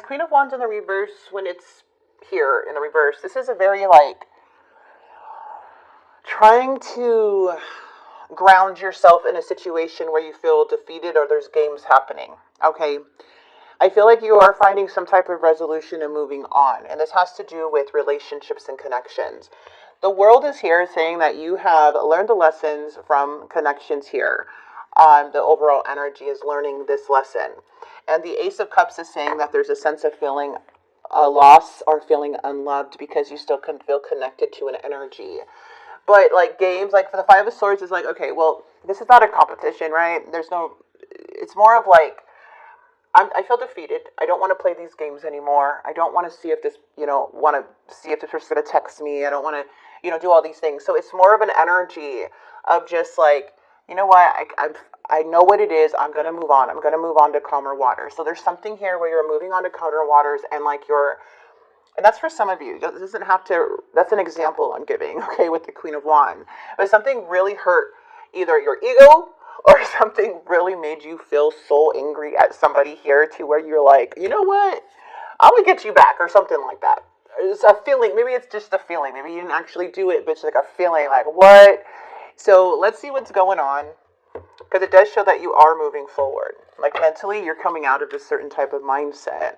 Queen of Wands in the reverse, when it's here in the reverse, this is a very like trying to ground yourself in a situation where you feel defeated or there's games happening. Okay. I feel like you are finding some type of resolution and moving on. And this has to do with relationships and connections. The world is here saying that you have learned the lessons from connections here. The overall energy is learning this lesson. And the Ace of Cups is saying that there's a sense of feeling a loss or feeling unloved because you still can feel connected to an energy. But like games, like for the Five of Swords is like, okay, well, this is not a competition, right? There's no, it's more of like, I feel defeated. I don't want to play these games anymore. I don't want to see if this, want to see if this person's going to text me. I don't want to, do all these things. So it's more of an energy of just like, you know what, I know what it is. I'm going to move on. I'm going to move on to calmer waters. So there's something here where you're moving on to calmer waters and like and that's for some of you. It doesn't have to, that's an example I'm giving, okay, with the Queen of Wands. But something really hurt either your ego or something really made you feel so angry at somebody here to where you're like, you know what? I'm going to get you back or something like that. It's a feeling. Maybe it's just a feeling. Maybe you didn't actually do it, but it's like a feeling like, what? So let's see what's going on because it does show that you are moving forward. Like mentally, you're coming out of a certain type of mindset.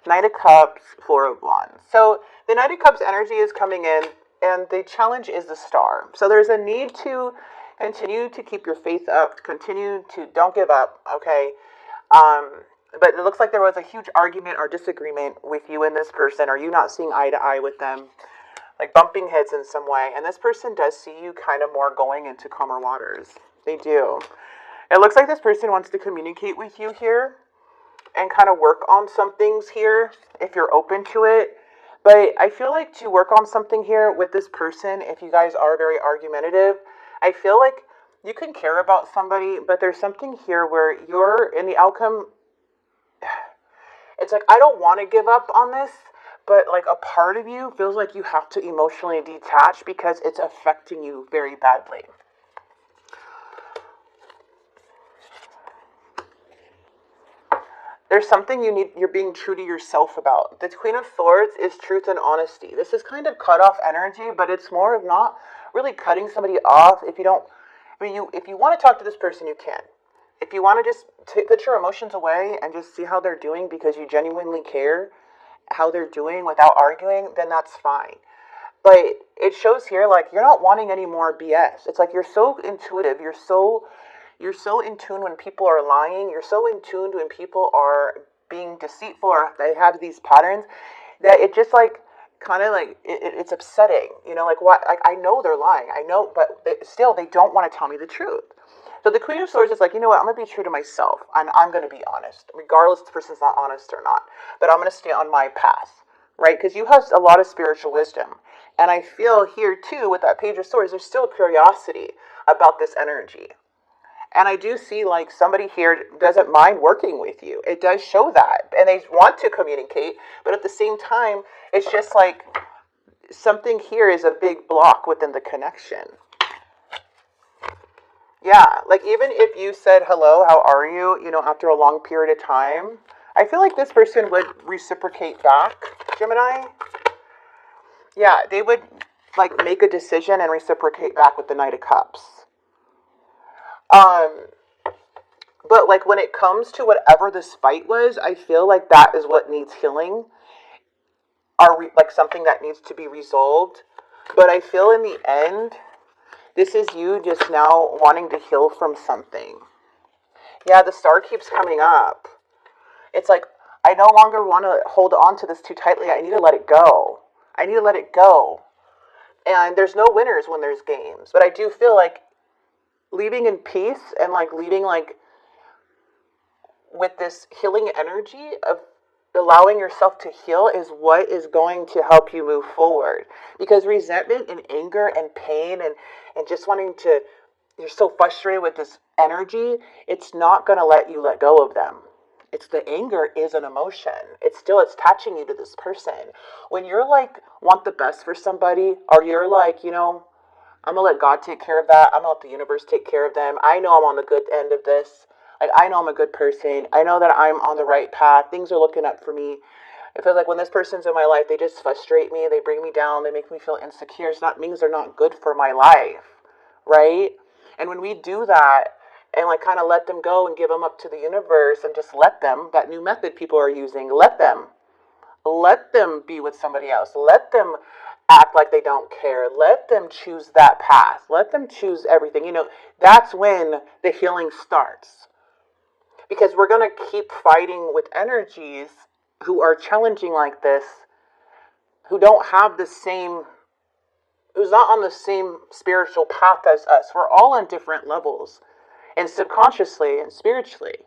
Knight of Cups, Four of Wands. So the Knight of Cups energy is coming in, and the challenge is the Star. So there's a need to continue to keep your faith up, continue to don't give up, okay? But it looks like there was a huge argument or disagreement with you and this person, or you not seeing eye to eye with them, like bumping heads in some way. And this person does see you kind of more going into calmer waters. They do. It looks like this person wants to communicate with you here and kind of work on some things here if you're open to it. But I feel like to work on something here with this person, if you guys are very argumentative, I feel like you can care about somebody, but there's something here where you're in the outcome. It's like, I don't want to give up on this, but like a part of you feels like you have to emotionally detach because it's affecting you very badly. There's something you're being true to yourself about. The Queen of Swords is truth and honesty. This is kind of cut off energy, but it's more of not really cutting somebody off. If you don't, if you want to talk to this person, you can. If you want to just put your emotions away and just see how they're doing because you genuinely care how they're doing without arguing, then that's fine. But it shows here like you're not wanting any more BS. It's like you're so intuitive. You're so in tune when people are lying. You're so in tune when people are being deceitful or they have these patterns that it just like kind of like it's upsetting. Like what? Like I know they're lying. I know, but still they don't want to tell me the truth. So the Queen of Swords is like, you know what? I'm going to be true to myself. I'm going to be honest, regardless if the person's not honest or not. But I'm going to stay on my path, right? Because you have a lot of spiritual wisdom. And I feel here too with that Page of Swords, there's still curiosity about this energy. And I do see like somebody here doesn't mind working with you. It does show that. And they want to communicate. But at the same time, it's just like something here is a big block within the connection. Yeah, like even if you said, hello, how are you, after a long period of time, I feel like this person would reciprocate back, Gemini. Yeah, they would like make a decision and reciprocate back with the Knight of Cups. But like when it comes to whatever this fight was, I feel like that is what needs healing, or like something that needs to be resolved. But I feel in the end, this is you just now wanting to heal from something. Yeah, the Star keeps coming up. It's like, I no longer want to hold on to this too tightly. I need to let it go. I need to let it go. And there's no winners when there's games. But I do feel like leaving in peace and like leaving like with this healing energy of allowing yourself to heal is what is going to help you move forward. Because resentment and anger and pain and just wanting to, you're so frustrated with this energy, it's not going to let you let go of them. It's the anger is an emotion. It's attaching you to this person. When you're like, want the best for somebody, or you're like, I'm going to let God take care of that. I'm going to let the universe take care of them. I know I'm on the good end of this. Like, I know I'm a good person. I know that I'm on the right path. Things are looking up for me. It feels like when this person's in my life, they just frustrate me, they bring me down, they make me feel insecure. So that means they're not good for my life, right? And when we do that and like kind of let them go and give them up to the universe and just let them, that new method people are using, let them be with somebody else. Let them act like they don't care. Let them choose that path. Let them choose everything. That's when the healing starts. Because we're going to keep fighting with energies who are challenging like this, who's not on the same spiritual path as us. We're all on different levels, and subconsciously and spiritually.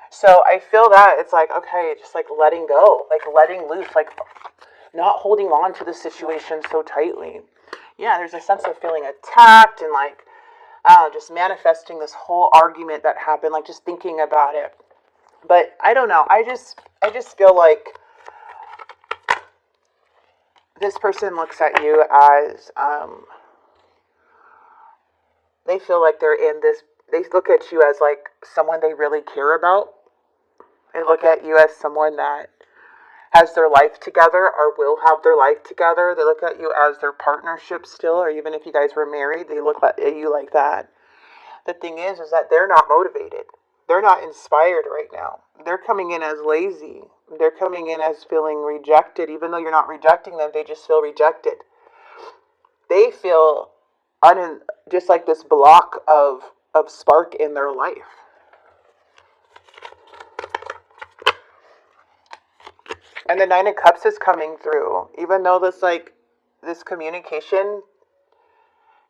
So I feel that it's like, okay, just like letting go, like letting loose, like not holding on to the situation so tightly. Yeah, there's a sense of feeling attacked and like, just manifesting this whole argument that happened, like just thinking about it. But I don't know. I just feel like this person looks at you as, they feel like they look at you as like someone they really care about. They look at you as someone that has their life together or will have their life together. They look at you as their partnership still, or even if you guys were married, they look at you like that. The thing is that they're not motivated. They're not inspired right now. They're coming in as lazy. They're coming in as feeling rejected. Even though you're not rejecting them, they just feel rejected. They feel just like this block of spark in their life. And the Nine of Cups is coming through. Even though this communication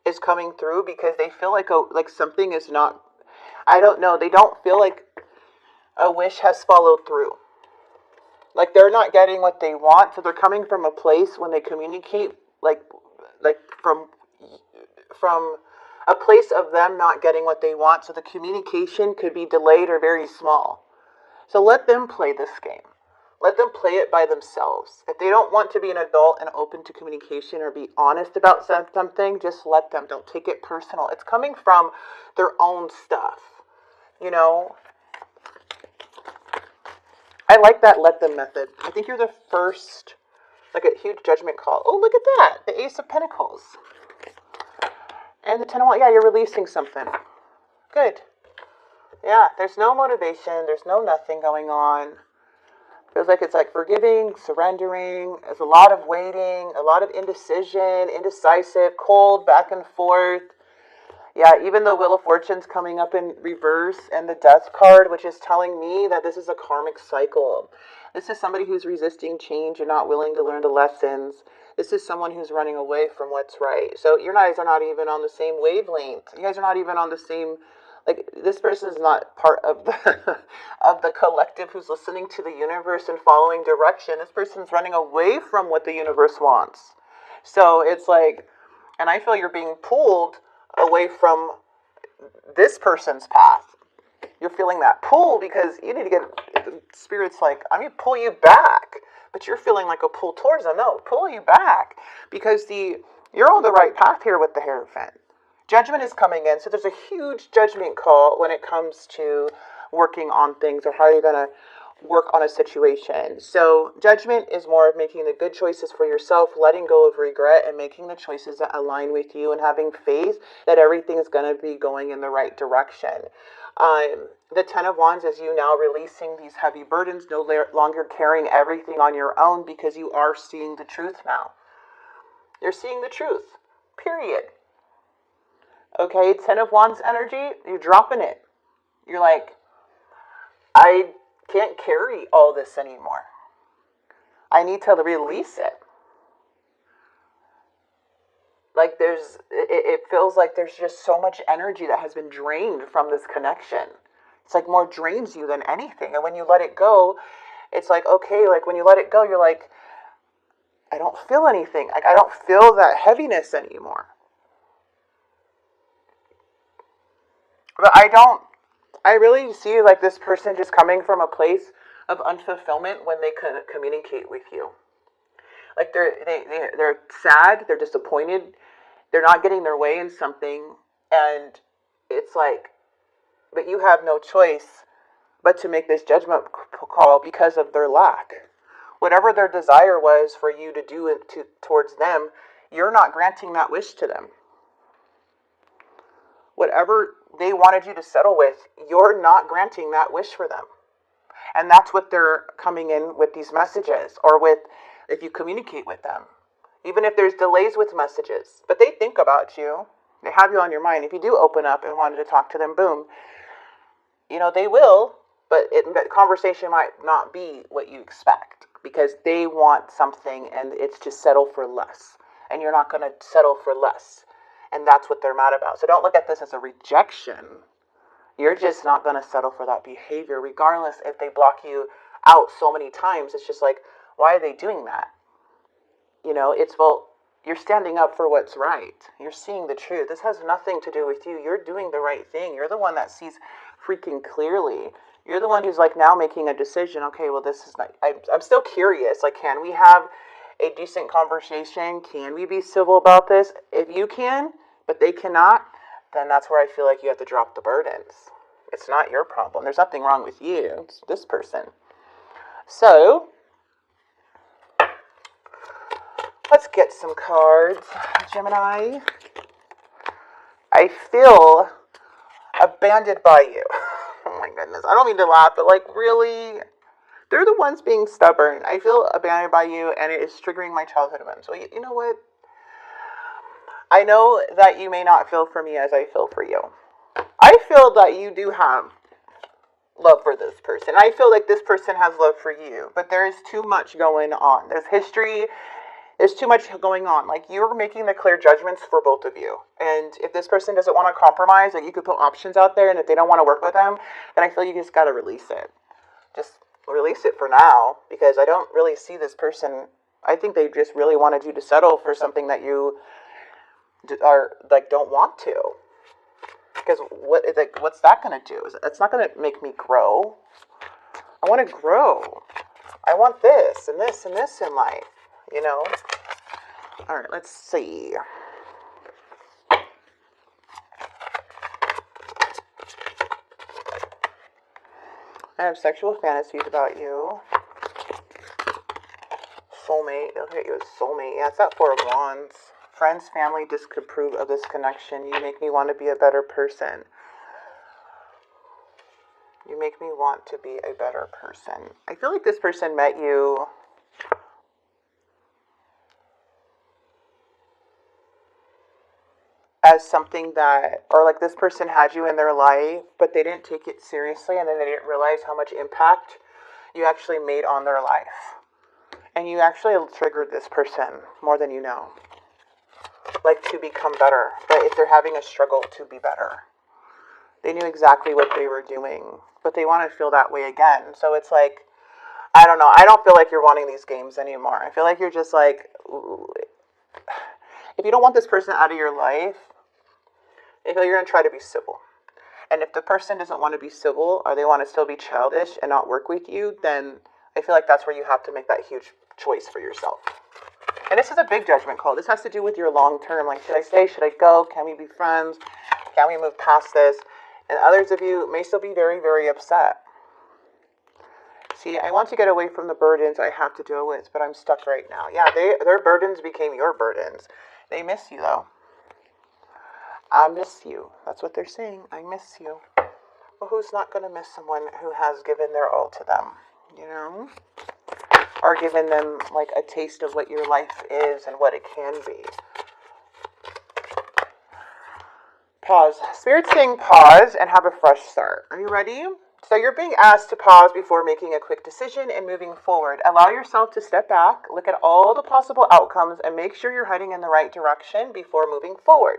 is coming through, because they feel like something is not, I don't know, they don't feel like a wish has followed through. Like they're not getting what they want, so they're coming from a place when they communicate, like from a place of them not getting what they want, so the communication could be delayed or very small. So let them play this game. Let them play it by themselves. If they don't want to be an adult and open to communication or be honest about something, just let them. Don't take it personal. It's coming from their own stuff, I like that let them method. I think you're the first, like a huge judgment call. Oh, look at that. The Ace of Pentacles. And the Ten of Wands. Yeah, you're releasing something. Good. Yeah, there's no motivation. There's no nothing going on. Feels like it's like forgiving, surrendering. There's a lot of waiting, a lot of indecision, indecisive, cold, back and forth. Yeah, even the Wheel of Fortune's coming up in reverse and the Death card, which is telling me that this is a karmic cycle. This is somebody who's resisting change and not willing to learn the lessons. This is someone who's running away from what's right. So you guys are not even on the same wavelength. You guys are not even on the same, like, this person is not part of the of the collective who's listening to the universe and following direction. This person's running away from what the universe wants. So it's like, and I feel you're being pulled away from this person's path. You're feeling that pull because you need to get, Spirit's like, I'm going to pull you back. But you're feeling like a pull towards them. No, pull you back. Because you're on the right path here with the Hierophant. Judgment is coming in. So there's a huge judgment call when it comes to working on things or how you're going to work on a situation. So judgment is more of making the good choices for yourself, letting go of regret and making the choices that align with you and having faith that everything is going to be going in the right direction. The Ten of Wands is you now releasing these heavy burdens, no longer carrying everything on your own because you are seeing the truth now. You're seeing the truth, period. Okay, Ten of Wands energy, you're dropping it. You're like, I can't carry all this anymore. I need to release it. Like it feels like there's just so much energy that has been drained from this connection. It's like more drains you than anything. And when you let it go, it's like, okay, like when you let it go, you're like, I don't feel anything. Like I don't feel that heaviness anymore. But I really see like this person just coming from a place of unfulfillment when they can communicate with you. Like they're sad, they're disappointed, they're not getting their way in something, and it's like, but you have no choice but to make this judgment call because of their lack. Whatever their desire was for you to do it towards them, you're not granting that wish to them. Whatever they wanted you to settle with, you're not granting that wish for them. And that's what they're coming in with these messages, or with if you communicate with them. Even if there's delays with messages. But they think about you. They have you on your mind. If you do open up and wanted to talk to them, boom. They will, but the conversation might not be what you expect. Because they want something, and it's to settle for less. And you're not going to settle for less. And that's what they're mad about. So don't look at this as a rejection. You're just not going to settle for that behavior, regardless if they block you out so many times. It's just like, why are they doing that? Well, you're standing up for what's right. You're seeing the truth. This has nothing to do with you. You're doing the right thing. You're the one that sees freaking clearly. You're the one who's like now making a decision. Okay, well, this is not, I'm still curious. Like, can we have a decent conversation? Can we be civil about this? If you can, but they cannot, then that's where I feel like you have to drop the burdens. It's not your problem. There's nothing wrong with you. It's this person. So, let's get some cards, Gemini. I feel abandoned by you. Oh my goodness. I don't mean to laugh, but like really, they're the ones being stubborn. I feel abandoned by you, and it is triggering my childhood events. So you know what? I know that you may not feel for me as I feel for you. I feel that you do have love for this person. I feel like this person has love for you, but there is too much going on. There's history. There's too much going on. Like, you're making the clear judgments for both of you. And if this person doesn't want to compromise, like, you could put options out there, and if they don't want to work with them, then I feel you just got to release it. Just release it for now, because I don't really see this person. I think they just really wanted you to settle for something that you are, like, don't want to. Because what's that going to do? It's not going to make me grow. I want to grow. I want this and this and this in life. All right, let's see. I have sexual fantasies about you. Soulmate. They'll hit you as soulmate. Yeah, it's that Four of Wands. Friends, family disapprove of this connection. You make me want to be a better person. You make me want to be a better person. I feel like this person met you as something that, or like this person had you in their life, but they didn't take it seriously, and then they didn't realize how much impact you actually made on their life. And you actually triggered this person more than you know. Like, to become better. But if they're having a struggle to be better. They knew exactly what they were doing, but they want to feel that way again. So it's like, I don't know. I don't feel like you're wanting these games anymore. I feel like you're just like, ooh. If you don't want this person out of your life, I feel you're going to try to be civil. And if the person doesn't want to be civil, or they want to still be childish and not work with you, then I feel like that's where you have to make that huge choice for yourself. And this is a big judgment call. This has to do with your long term. Like, should I stay? Should I go? Can we be friends? Can we move past this? And others of you may still be very, very upset. See, I want to get away from the burdens I have to deal with, but I'm stuck right now. Yeah, their burdens became your burdens. They miss you, though. I miss you. That's what they're saying. I miss you. Well, who's not going to miss someone who has given their all to them, Or given them, like, a taste of what your life is and what it can be. Pause. Spirit's saying pause and have a fresh start. Are you ready? So you're being asked to pause before making a quick decision and moving forward. Allow yourself to step back, look at all the possible outcomes, and make sure you're heading in the right direction before moving forward.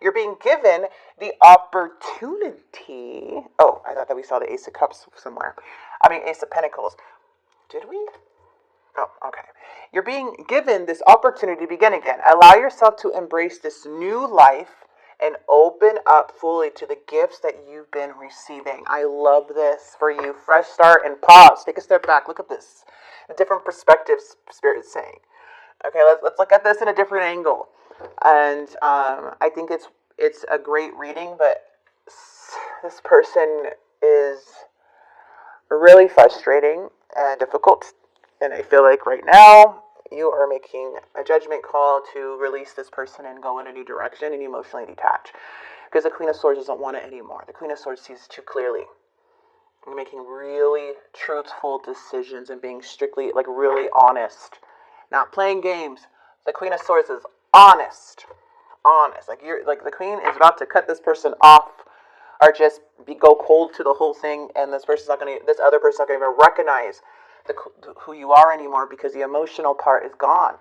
You're being given the opportunity. Oh, I thought that we saw the Ace of Cups somewhere. Ace of Pentacles. Did we? Oh, okay. You're being given this opportunity to begin again. Allow yourself to embrace this new life and open up fully to the gifts that you've been receiving. I love this for you. Fresh start and pause. Take a step back. Look at this. The different perspectives Spirit is saying. Okay, let's look at this in a different angle. And I think it's a great reading, but this person is really frustrating and difficult And I feel like right now you are making a judgment call to release this person and go in a new direction and emotionally detach. Because the Queen of Swords doesn't want it anymore. The Queen of Swords sees too clearly. You're making really truthful decisions and being strictly, like, really honest. Not playing games. The Queen of Swords is honest. Honest. Like, you're like, the Queen is about to cut this person off, or just go cold to the whole thing, and this other person's not gonna even recognize who you are anymore, because the emotional part is gone.